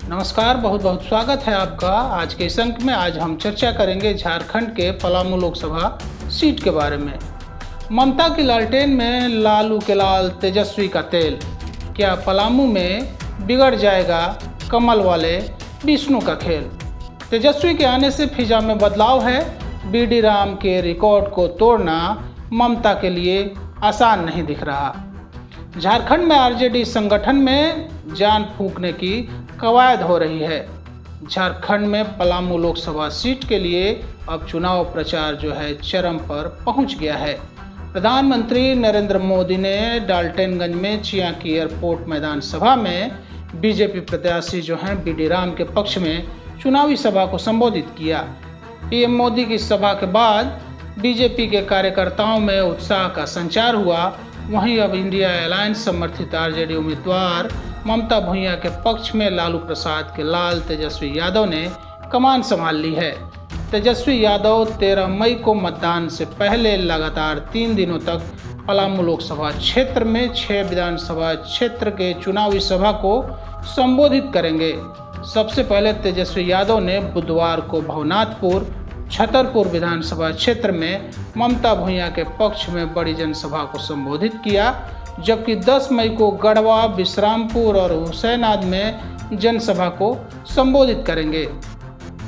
नमस्कार, बहुत बहुत स्वागत है आपका आज के इस अंक में। आज हम चर्चा करेंगे झारखंड के पलामू लोकसभा सीट के बारे में। ममता की लालटेन में लालू के लाल तेजस्वी का तेल। क्या पलामू में बिगड़ जाएगा कमल वाले विष्णु का खेल? तेजस्वी के आने से फिजा में बदलाव है। बीडी राम के रिकॉर्ड को तोड़ना ममता के लिए आसान नहीं दिख रहा। झारखंड में आरजेडी संगठन में जान फूंकने की कवायद हो रही है। झारखंड में पलामू लोकसभा सीट के लिए अब चुनाव प्रचार जो है चरम पर पहुंच गया है। प्रधानमंत्री नरेंद्र मोदी ने डाल्टनगंज में चियांकी एयरपोर्ट मैदान सभा में बीजेपी प्रत्याशी जो हैं बीडी राम के पक्ष में चुनावी सभा को संबोधित किया। पीएम मोदी की सभा के बाद बीजेपी के कार्यकर्ताओं में उत्साह का संचार हुआ। वहीं अब इंडिया अलायंस समर्थित आरजेडी उम्मीदवार ममता भुइयां के पक्ष में लालू प्रसाद के लाल तेजस्वी यादव ने कमान संभाल ली है। तेजस्वी यादव 13 मई को मतदान से पहले लगातार 3 दिनों तक पलामू लोकसभा क्षेत्र में 6 विधानसभा क्षेत्र के चुनावी सभा को संबोधित करेंगे। सबसे पहले तेजस्वी यादव ने बुधवार को भवनाथपुर छतरपुर विधानसभा क्षेत्र में ममता भुइयां के पक्ष में बड़ी जनसभा को संबोधित किया, जबकि 10 मई को गढ़वा, विश्रामपुर और हुसैनाबाद में जनसभा को संबोधित करेंगे।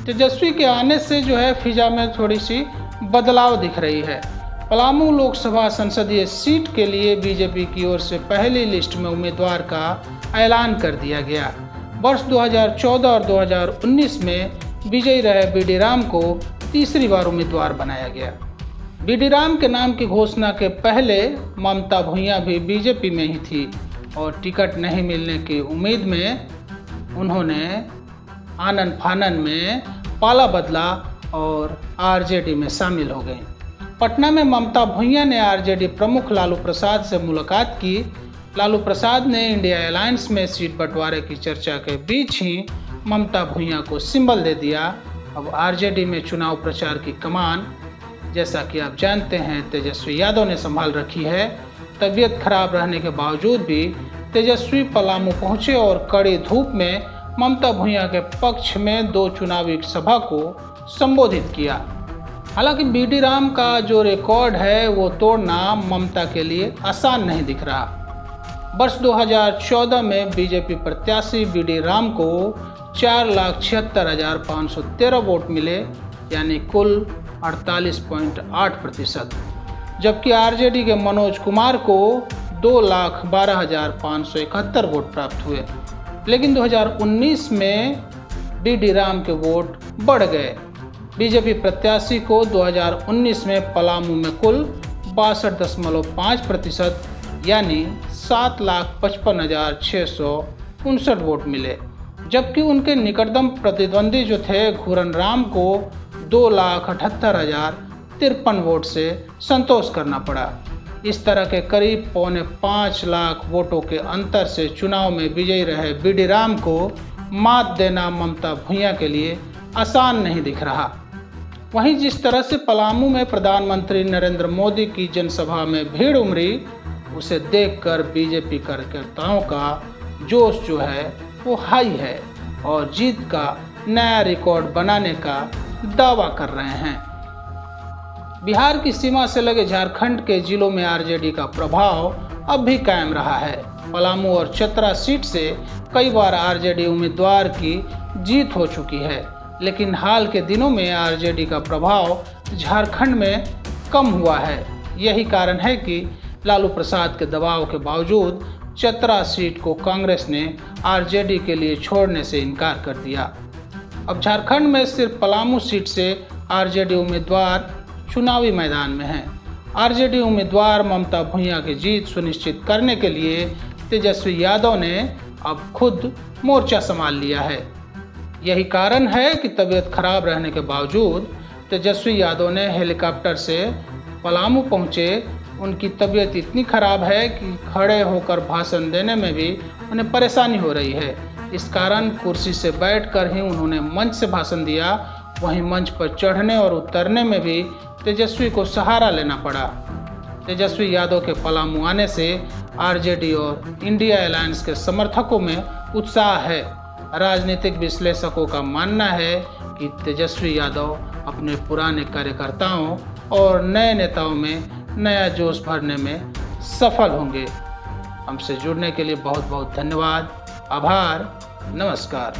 तेजस्वी के आने से जो है फिजा में थोड़ी सी बदलाव दिख रही है। पलामू लोकसभा संसदीय सीट के लिए बीजेपी की ओर से पहली लिस्ट में उम्मीदवार का ऐलान कर दिया गया। वर्ष 2014 और 2019 में विजयी रहे बीडी राम को तीसरी बार उम्मीदवार बनाया गया। बीडी राम के नाम की घोषणा के पहले ममता भुइयां भी बीजेपी में ही थी और टिकट नहीं मिलने की उम्मीद में उन्होंने आनन फानन में पाला बदला और आरजेडी में शामिल हो गई। पटना में ममता भुइयां ने आरजेडी प्रमुख लालू प्रसाद से मुलाकात की। लालू प्रसाद ने इंडिया अलायंस में सीट बंटवारे की चर्चा के बीच ही ममता भुइयां को सिंबल दे दिया। अब आरजेडी में चुनाव प्रचार की कमान, जैसा कि आप जानते हैं, तेजस्वी यादव ने संभाल रखी है। तबीयत खराब रहने के बावजूद भी तेजस्वी पलामू पहुंचे और कड़ी धूप में ममता भुइयां के पक्ष में 2 चुनावी सभा को संबोधित किया। हालांकि बीडी राम का जो रिकॉर्ड है वो तोड़ना ममता के लिए आसान नहीं दिख रहा। वर्ष 2014 में बीजेपी प्रत्याशी बीडी राम को 4,76,513 वोट मिले, यानी कुल 48.8%, जबकि आरजेडी के मनोज कुमार को 2,12,571 वोट प्राप्त हुए। लेकिन 2019 में बीडी राम के वोट बढ़ गए। बीजेपी प्रत्याशी को 2019 में पलामू में कुल 62.5%, यानी 7,55,659 वोट मिले, जबकि उनके निकटतम प्रतिद्वंदी जो थे घूरन राम को 2,78,053 वोट से संतोष करना पड़ा। इस तरह के करीब 4.25 लाख वोटों के अंतर से चुनाव में विजयी रहे बीडी राम को मात देना ममता भुइयां के लिए आसान नहीं दिख रहा। वहीं जिस तरह से पलामू में प्रधानमंत्री नरेंद्र मोदी की जनसभा में भीड़ उमड़ी, उसे देखकर बीजेपी कार्यकर्ताओं का जोश जो है वो हाई है और जीत का नया रिकॉर्ड बनाने का दावा कर रहे हैं। बिहार की सीमा से लगे झारखंड के जिलों में आरजेडी का प्रभाव अब भी कायम रहा है। पलामू और चतरा सीट से कई बार आरजेडी उम्मीदवार की जीत हो चुकी है, लेकिन हाल के दिनों में आरजेडी का प्रभाव झारखंड में कम हुआ है। यही कारण है कि लालू प्रसाद के दबाव के बावजूद चतरा सीट को कांग्रेस ने आरजेडी के लिए छोड़ने से इनकार कर दिया। अब झारखंड में सिर्फ पलामू सीट से आरजेडी उम्मीदवार चुनावी मैदान में हैं। आरजेडी उम्मीदवार ममता भुइयां की जीत सुनिश्चित करने के लिए तेजस्वी यादव ने अब खुद मोर्चा संभाल लिया है। यही कारण है कि तबीयत खराब रहने के बावजूद तेजस्वी यादव ने हेलीकॉप्टर से पलामू पहुंचे। उनकी तबीयत इतनी खराब है कि खड़े होकर भाषण देने में भी उन्हें परेशानी हो रही है। इस कारण कुर्सी से बैठकर ही उन्होंने मंच से भाषण दिया। वहीं मंच पर चढ़ने और उतरने में भी तेजस्वी को सहारा लेना पड़ा। तेजस्वी यादव के पलामू आने से आरजेडी और इंडिया अलायंस के समर्थकों में उत्साह है। राजनीतिक विश्लेषकों का मानना है कि तेजस्वी यादव अपने पुराने कार्यकर्ताओं और नए नेताओं में नया जोश भरने में सफल होंगे। हमसे जुड़ने के लिए बहुत बहुत धन्यवाद। आभार। नमस्कार।